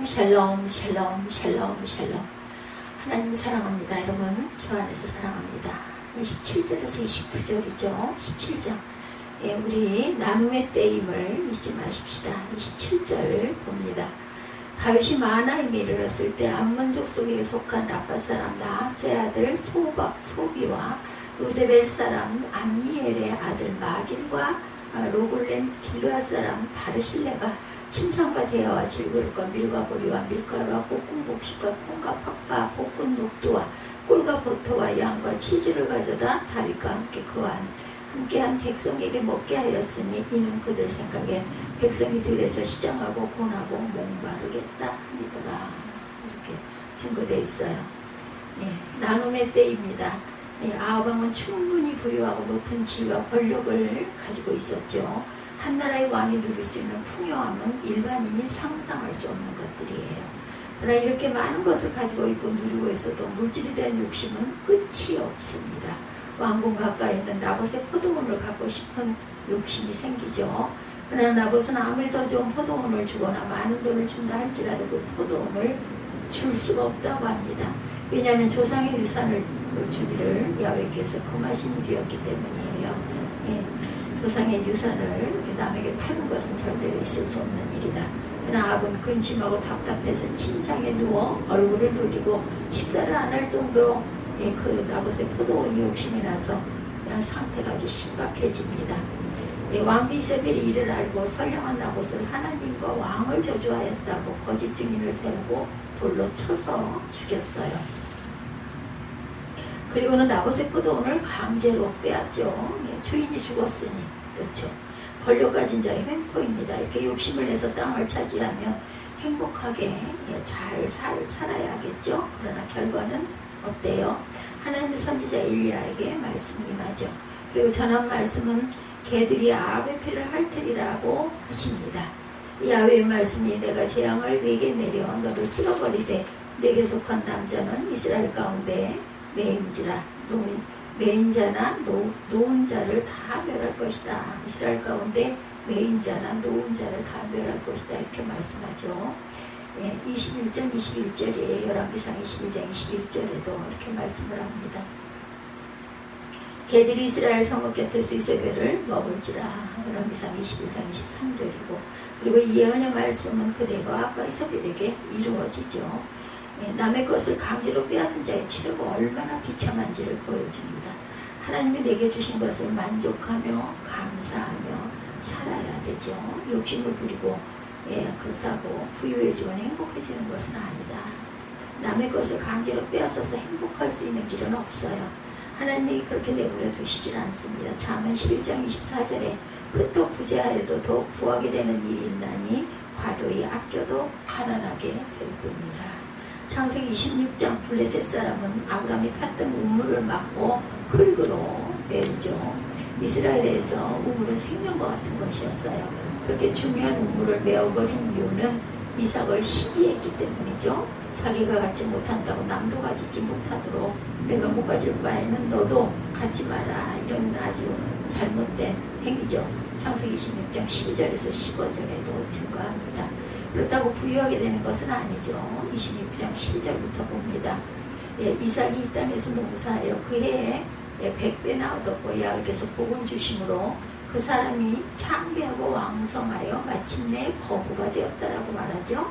샬롬 샬롬 샬롬 샬롬. 하나님 사랑합니다. 여러분 주 안에서 사랑합니다. 27절에서 29절이죠. 17절. 예, 우리 나눔의 때임을 잊지 마십시다. 27절 봅니다. 다윗이 마하나임에 이르렀을 때 암몬 족속에 속한 라파 사람 나하스의 아들 소비와 루데벨 사람 암미엘의 아들 마길과 로골렘 길르앗 사람 바르실레가 침상과 대야와 질그릇과 밀과 보리와 밀가루와 볶은 곡식과 콩과 팥과 볶은 녹두와 꿀과 버터와 양과 치즈를 가져다 다윗과 함께 그와 함께한 백성에게 먹게 하였으니 이는 그들 생각에 백성이 들에서 시장하고 고나고 목마르겠다 하니더라. 이렇게 증거되어 있어요. 예, 나눔의 때입니다. 예, 아합왕은 충분히 부유하고 높은 지위와 권력을 가지고 있었죠. 한 나라의 왕이 누릴 수 있는 풍요함은 일반인이 상상할 수 없는 것들이에요. 그러나 이렇게 많은 것을 가지고 있고 누리고 있어도 물질에 대한 욕심은 끝이 없습니다. 왕궁 가까이 있는 나봇의 포도원을 갖고 싶은 욕심이 생기죠. 그러나 나봇은 아무리 더 좋은 포도원을 주거나 많은 돈을 준다 할지라도 그 포도원을 줄 수가 없다고 합니다. 왜냐하면 조상의 유산을 주기를 야훼께서 금하신 일이었기 때문이에요. 예, 조상의 유산을 남에게 파는 것은 절대로 있을 수 없는 일이다. 그러나 아합은 근심하고 답답해서 침상에 누워 얼굴을 돌리고 식사를 안 할 정도로 예, 그 나봇의 포도원이 욕심이 나서 상태가 아주 심각해집니다. 예, 왕 이세벨이 이를 알고 선량한 나봇을 하나님과 왕을 저주하였다고 거짓 증인을 세우고 돌로 쳐서 죽였어요. 그리고는 나봇의 포도원을 강제로 빼앗죠. 예, 주인이 죽었으니. 그렇죠. 권력 가진 자의 횡포입니다. 이렇게 욕심을 내서 땅을 차지하면 행복하게 예, 잘 살아야겠죠. 그러나 결과는 어때요? 하나님의 선지자 엘리야에게 말씀이 임하죠. 그리고 전한 말씀은 개들이 아합의 피를 핥으리라고 하십니다. 야훼의 말씀이 내가 재앙을 네게 내려 너를 쓸어버리되 네게 속한 남자는 이스라엘 가운데 매인지라 매인자나 노은 자를 다 멸할 것이다. 이스라엘 가운데 매인자나 노은 자를 다 멸할 것이다. 이렇게 말씀하죠. 예, 21장 21절이에요. 열왕기상 21장 21절에도 이렇게 말씀을 합니다. 개들이 이스라엘 성읍 곁에서 이세벨을 먹을지라. 열왕기상 21장 23절이고 그리고 이 예언의 말씀은 그대가 아까 이세벨에게 이루어지죠. 예, 남의 것을 강제로 빼앗은 자의 최고 얼마나 비참한지를 보여줍니다. 하나님이 내게 주신 것을 만족하며 감사하며 살아야 되죠. 욕심을 부리고 예, 그렇다고 부유해지고 행복해지는 것은 아니다. 남의 것을 강제로 빼앗아서 행복할 수 있는 길은 없어요. 하나님이 그렇게 내버려 두시질 않습니다. 잠언 11장 24절에 흩어 부재하여도 더욱 부하게 되는 일이 있나니 과도히 아껴도 가난하게 될 뿐이라. 창세기 26장 블레셋 사람은 아브라함이 팠던 우물을 막고 흙으로 메우죠. 이스라엘에서 우물은 생명과 같은 것이었어요. 그렇게 중요한 우물을 메어버린 이유는 이삭을 시기했기 때문이죠. 자기가 갖지 못한다고 남도 가지지 못하도록 내가 못 가질 바에는 너도 갖지 마라. 이런 아주 잘못된 행위죠. 창세기 26장 12절에서 15절에도 증거합니다. 그렇다고 부유하게 되는 것은 아니죠. 26장 12절부터 봅니다. 예, 이삭이 이 땅에서 농사하여 그 해에 100배나 얻었고 야훼께서 복을 주심으로 그 사람이 창대하고 왕성하여 마침내 거부가 되었다라고 말하죠.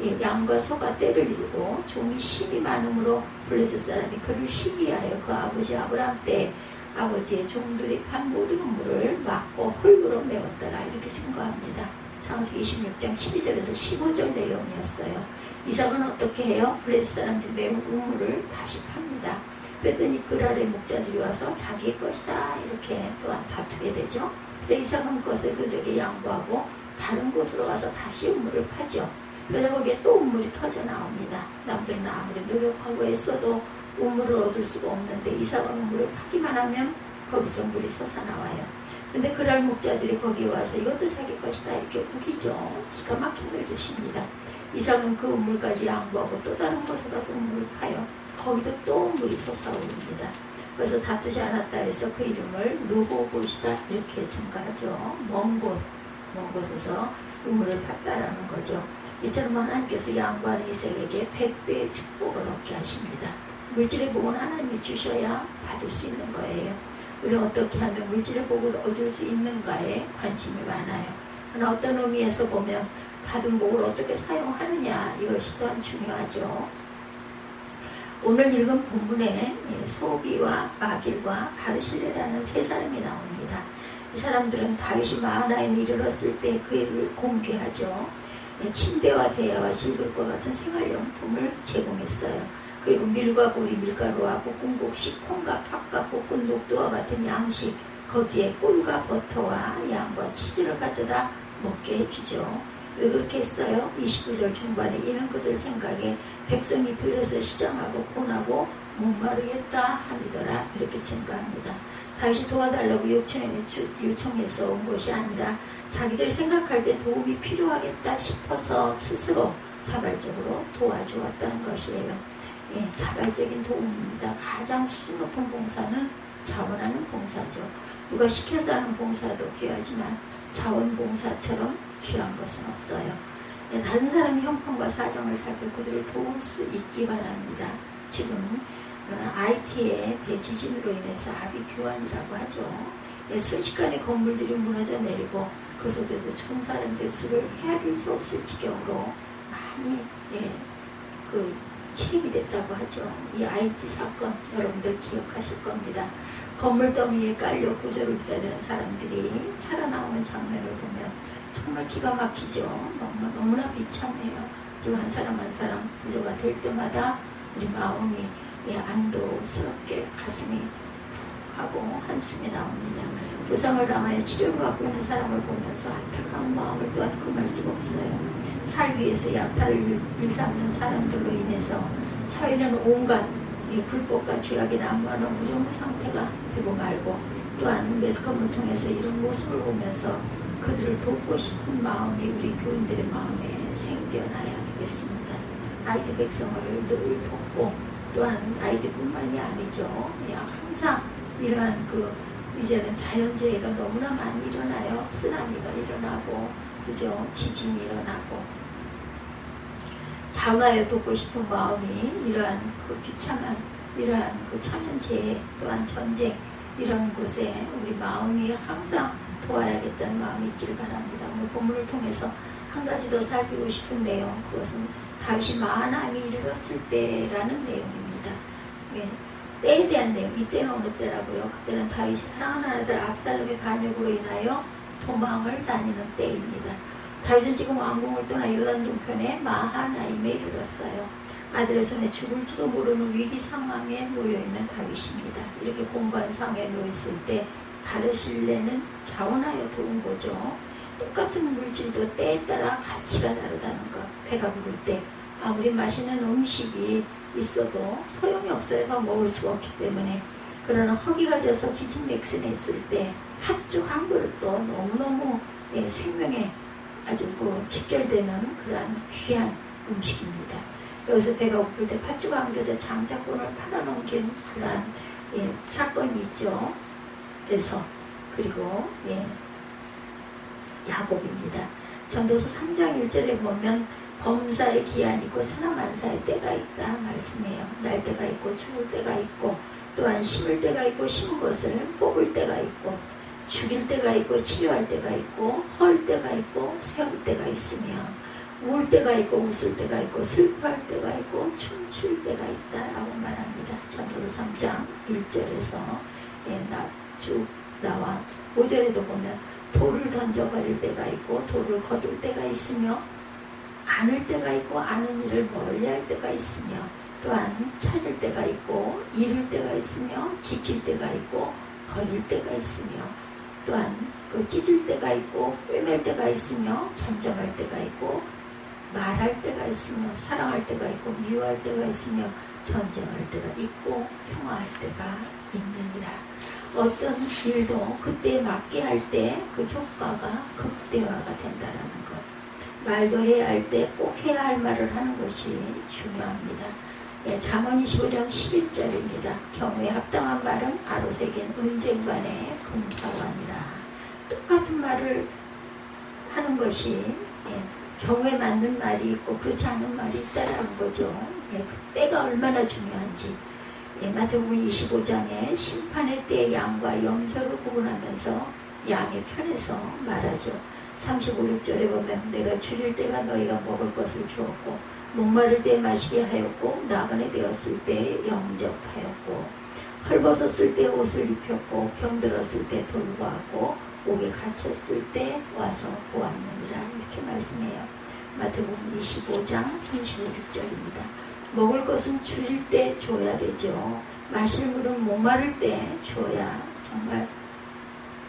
예, 양과 소가 떼를 이루고 종이 심이 많음으로 블레셋 사람이 그를 시기하여 그 아버지 아브라함 때 아버지의 종들이 판 모든 우물을 막고 흙으로 메웠더라. 이렇게 증거합니다. 창세기 26장 12절에서 15절 내용이었어요. 이삭은 어떻게 해요? 블레셋 사람들이 메운 우물을 다시 팝니다. 그랬더니 그랄의 목자들이 와서 자기의 것이다 이렇게 또한 다투게 되죠. 그래서 이삭은 그것을 그들에게 양보하고 다른 곳으로 가서 다시 우물을 파죠. 그러다 거기에 또 우물이 터져 나옵니다. 남들은 아무리 노력하고 애써도 우물을 얻을 수가 없는데 이삭은 우물을 파기만 하면 거기서 물이 솟아나와요. 근데 그랄 목자들이 거기에 와서 이것도 자기 것이다 이렇게 우기죠. 기가 막힌 걸 주십니다. 이삭은 그 우물까지 양보하고 또 다른 곳에 가서 우물을 파요. 거기도 또 물이 솟아오릅니다. 그래서 다투지 않았다 해서 그 이름을 르호봇이다 이렇게 증가하죠. 먼 곳에서 우물을 팠다라는 거죠. 이처럼 하나님께서 양보하는 이삭에게 100배의 축복을 얻게 하십니다. 물질의 복은 하나님이 주셔야 받을 수 있는 거예요. 우리는 어떻게 하면 물질의 복을 얻을 수 있는가에 관심이 많아요. 그러나 어떤 의미에서 보면 받은 복을 어떻게 사용하느냐, 이것이 또한 중요하죠. 오늘 읽은 본문에 소비와 마길과 바르실레라는 세 사람이 나옵니다. 이 사람들은 다윗이 마하나임에 이르렀을 때 그 일을 공개하죠. 침대와 대야와 실글과 같은 생활용품을 제공했어요. 그리고 밀과 보리, 밀가루와 볶음국식, 콩과 팥과 볶은 녹두와 같은 양식, 거기에 꿀과 버터와 양과 치즈를 가져다 먹게 해주죠. 왜 그렇게 했어요? 29절 중반에 이는 그들 생각에 백성이 들여서 시장하고 고나고 목마르겠다 하니더라, 이렇게 증가합니다. 다윗이 도와달라고 요청해서 온 것이 아니라 자기들 생각할 때 도움이 필요하겠다 싶어서 스스로 자발적으로 도와주었다는 것이에요. 자발적인 도움입니다. 가장 수준 높은 봉사는 자원하는 봉사죠. 누가 시켜서 하는 봉사도 귀하지만 자원봉사처럼 귀한 것은 없어요. 다른 사람의 형편과 사정을 살펴 그들을 도울 수 있기 바랍니다. 지금 IT의 대지진으로 인해서 아비규환이라고 하죠. 순식간에 건물들이 무너져 내리고 그 속에서 총 사람들의 수를 헤아릴 수 없을 지경으로 많이 희생이 됐다고 하죠. 이 IT 사건 여러분들 기억하실 겁니다. 건물 더미에 깔려 구조를 기다리는 사람들이 살아나오는 장면을 보면 정말 기가 막히죠. 너무나 비참해요. 그리고 한 사람 한 사람 구조가 될 때마다 우리 마음이 안도스럽게 가슴이 푹 하고 한숨이 나옵니다. 부상을 당하여 치료를 받고 있는 사람을 보면서 안타까운 마음을 또한 금할 수가 없어요. 살기 위해서 약탈을 일삼는 사람들로 인해서 사회는 온갖 불법과 죄악이 난무하는 무정부 상태가 되고 말고, 또한 매스컴을 통해서 이런 모습을 보면서 그들을 돕고 싶은 마음이 우리 교인들의 마음에 생겨나야 되겠습니다. 아이들 백성을 늘 돕고, 또한 아이들뿐만이 아니죠. 항상 이러한 이제는 자연재해가 너무나 많이 일어나요. 쓰나미가 일어나고, 그죠? 지진이 일어나고. 자원하여 돕고 싶은 마음이 이러한 비참한 이러한 천연재해, 또한 전쟁, 이런 곳에 우리 마음이 항상 도와야겠다는 마음이 있기를 바랍니다. 오늘 본문을 통해서 한 가지 더 살피고 싶은 내용, 그것은 다윗이 마하나임에 이르렀을 때라는 내용입니다. 때에 대한 내용, 이때는 어느 때라고요? 그때는 다윗이 사랑하는 아들 압살롬의 반역으로 인하여 도망을 다니는 때입니다. 다윗은 지금 왕궁을 떠나 요단 동편에 마하나임에 이르렀어요. 아들의 손에 죽을지도 모르는 위기 상황에 놓여있는 다윗입니다. 이렇게 공간 상황에 놓였을 때 바르실레는 자원하여 도운 거죠. 똑같은 물질도 때에 따라 가치가 다르다는 것. 배가 부를 때 아무리 맛있는 음식이 있어도 소용이 없어요. 더 먹을 수가 없기 때문에. 그러나 허기가 져서 기진맥진에 있을 때 팥죽 한 그릇도 너무너무 생명에 아주 직결되는 그러한 귀한 음식입니다. 여기서 배가 고플 때 팥죽 한 그릇에 장자권을 팔아넘긴 그러한 사건이 있죠. 에서 그리고 야곱입니다. 전도서 3장 1절에 보면 범사의 기한이 있고 천하만사의 때가 있다 말씀해요. 날 때가 있고 죽을 때가 있고, 또한 심을 때가 있고 심은 것을 뽑을 때가 있고, 죽일 때가 있고 치료할 때가 있고, 헐 때가 있고 세울 때가 있으며, 울 때가 있고 웃을 때가 있고 슬퍼할 때가 있고 춤출 때가 있다라고 말합니다. 전도서 3장 1절에서 쭉 나와 5절에도 보면 돌을 던져버릴 때가 있고 돌을 거둘 때가 있으며, 안을 때가 있고 아는 일을 멀리할 때가 있으며, 또한 찾을 때가 있고 잃을 때가 있으며, 지킬 때가 있고 버릴 때가 있으며, 또한 찢을 때가 있고 꿰맬 때가 있으며, 잠잠할 때가 있고 말할 때가 있으며, 사랑할 때가 있고 미워할 때가 있으며, 전쟁할 때가 있고 평화할 때가 있느니라. 어떤 일도 그때에 맞게 할 때 그 효과가 극대화가 된다라는 것. 말도 해야 할 때 꼭 해야 할 말을 하는 것이 중요합니다. 잠언 25장 11절입니다. 경우에 합당한 말은 아로새긴 은쟁반의 금사관이라. 똑같은 말을 하는 것이 경우에 맞는 말이 있고 그렇지 않은 말이 있다라는 거죠. 예, 그 때가 얼마나 중요한지. 예, 마태복음 25장에 심판의 때 양과 염소를 구분하면서 양의 편에서 말하죠. 35, 6절에 보면 내가 줄일 때가 너희가 먹을 것을 주었고 목마를 때 마시게 하였고 나그네 되었을 때 영접하였고 헐벗었을 때 옷을 입혔고 병들었을 때 돌보았고 옥에 갇혔을 때 와서 보았느니라 이렇게 말씀해요. 마태복음 25장 35, 6절입니다. 먹을 것은 줄일 때 줘야 되죠. 마실 물은 목마를 때 줘야 정말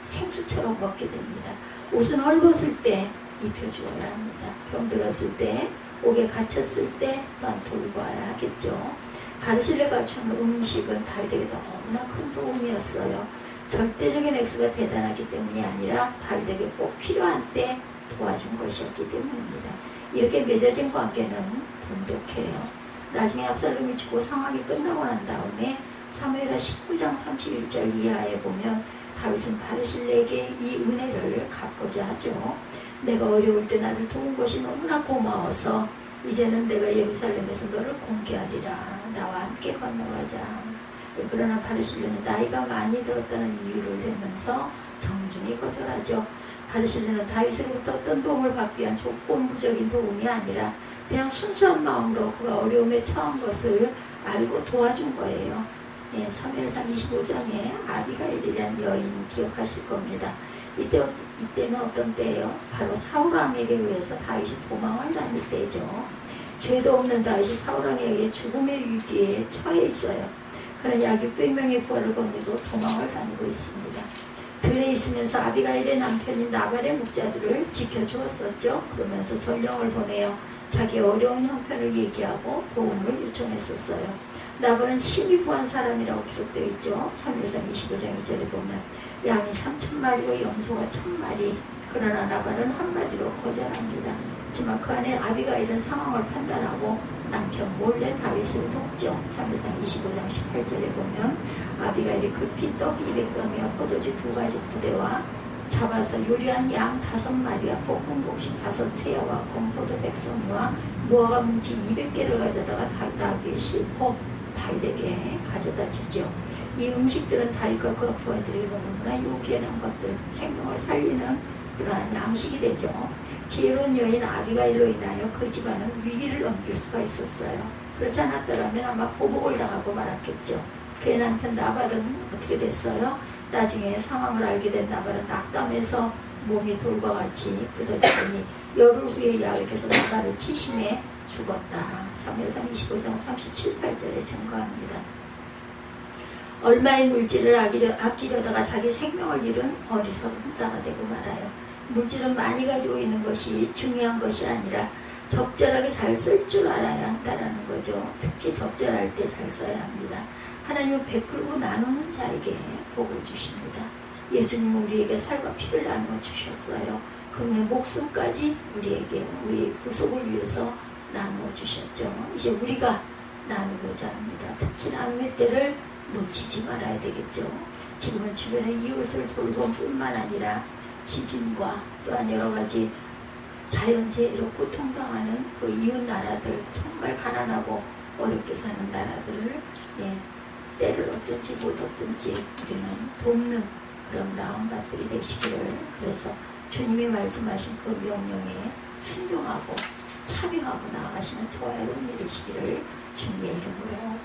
생수처럼 먹게 됩니다. 옷은 헐벗을 때 입혀주어야 합니다. 병들었을 때, 옥에 갇혔을 때 또한 돌봐야 하겠죠. 바르실레가 주는 음식은 다윗에게 너무나 큰 도움이었어요. 절대적인 액수가 대단하기 때문이 아니라 다윗에게 꼭 필요한 때 도와준 것이었기 때문입니다. 이렇게 맺어진 관계는 돈독해요. 나중에 압살롬이 죽고 상황이 끝나고 난 다음에 사무엘하 19장 31절 이하에 보면 다윗은 바르실레에게 이 은혜를 갚고자 하죠. 내가 어려울 때 나를 도운 것이 너무나 고마워서 이제는 내가 예루살렘에서 너를 공개하리라. 나와 함께 건너가자. 그러나 바르실레는 나이가 많이 들었다는 이유를 대면서 정중히 거절하죠. 바르실레는 다윗으로부터 어떤 도움을 받기 위한 조건부적인 도움이 아니라 그냥 순수한 마음으로 그가 어려움에 처한 것을 알고 도와준 거예요. 예, 사무엘상 25장에 아비가일이라는 여인 기억하실 겁니다. 이때는 어떤 때예요? 바로 사울왕에게 의해서 다윗이 도망을 다닐 때죠. 죄도 없는 다윗이 사울왕에 의해 죽음의 위기에 처해 있어요. 그는 약 600명의 부하를 거느리고 도망을 다니고 있습니다. 들에 있으면서 아비가일의 남편인 나발의 목자들을 지켜주었었죠. 그러면서 전령을 보내어 자기 어려운 형편을 얘기하고 도움을 요청했었어요. 나발은 심히 부한 사람이라고 기록되어 있죠. 사무엘상 25장 2절에 보면 양이 3,000마리고 염소가 1,000마리. 그러나 나발은 한마디로 거절합니다. 하지만 그 안에 아비가일은 상황을 판단하고 남편 몰래 다윗을 돕죠. 사무엘상 25장 18절에 보면 아비가일이 급히 떡 200병이와 포도주 2가지 부대와 잡아서 요리한 양 5마리와 볶은 곡식 5세야와 건포도 100송이와 무화과 뭉치 200개를 가져다가 나귀에 싣고 다윗에게 가져다 주죠. 이 음식들은 다윗과 그가 부하들에게 너무나 요기한 것들, 생명을 살리는 그러한 양식이 되죠. 지혜로운 여인 아비가일로 인하여 그 집안은 위기를 넘길 수가 있었어요. 그렇지 않았더라면 아마 보복을 당하고 말았겠죠. 그의 남편 나발은 어떻게 됐어요? 나중에 상황을 알게 된 나발은 낙담해서 몸이 돌과 같이 굳어지더니 열흘 후에 야훼께서 나발을 치심해 죽었다. 사무엘상 25장 37, 8절에 증거합니다. 얼마의 물질을 아끼려다가 자기 생명을 잃은 어리석은 자가 되고 말아요. 물질은 많이 가지고 있는 것이 중요한 것이 아니라 적절하게 잘 쓸 줄 알아야 한다는 거죠. 특히 적절할 때 잘 써야 합니다. 하나님은 베풀고 나누는 자에게 복을 주십니다. 예수님은 우리에게 살과 피를 나누어 주셨어요. 그분의 목숨까지 우리에게 우리의 구속을 위해서 나누어 주셨죠. 이제 우리가 나누고자 합니다. 특히 나눔의 때를 놓치지 말아야 되겠죠. 지금은 주변의 이웃을 돌봄 뿐만 아니라 지진과 또한 여러 가지 자연재해로 고통당하는 그 이웃 나라들, 정말 가난하고 어렵게 사는 나라들을 때를 얻든지 못 얻든지 우리는 돕는 그런 나음밭들이 되시기를, 그래서 주님이 말씀하신 그 명령에 순종하고 참여하고 나아가시는 저와 여러분이 되시기를 주님의 이름으로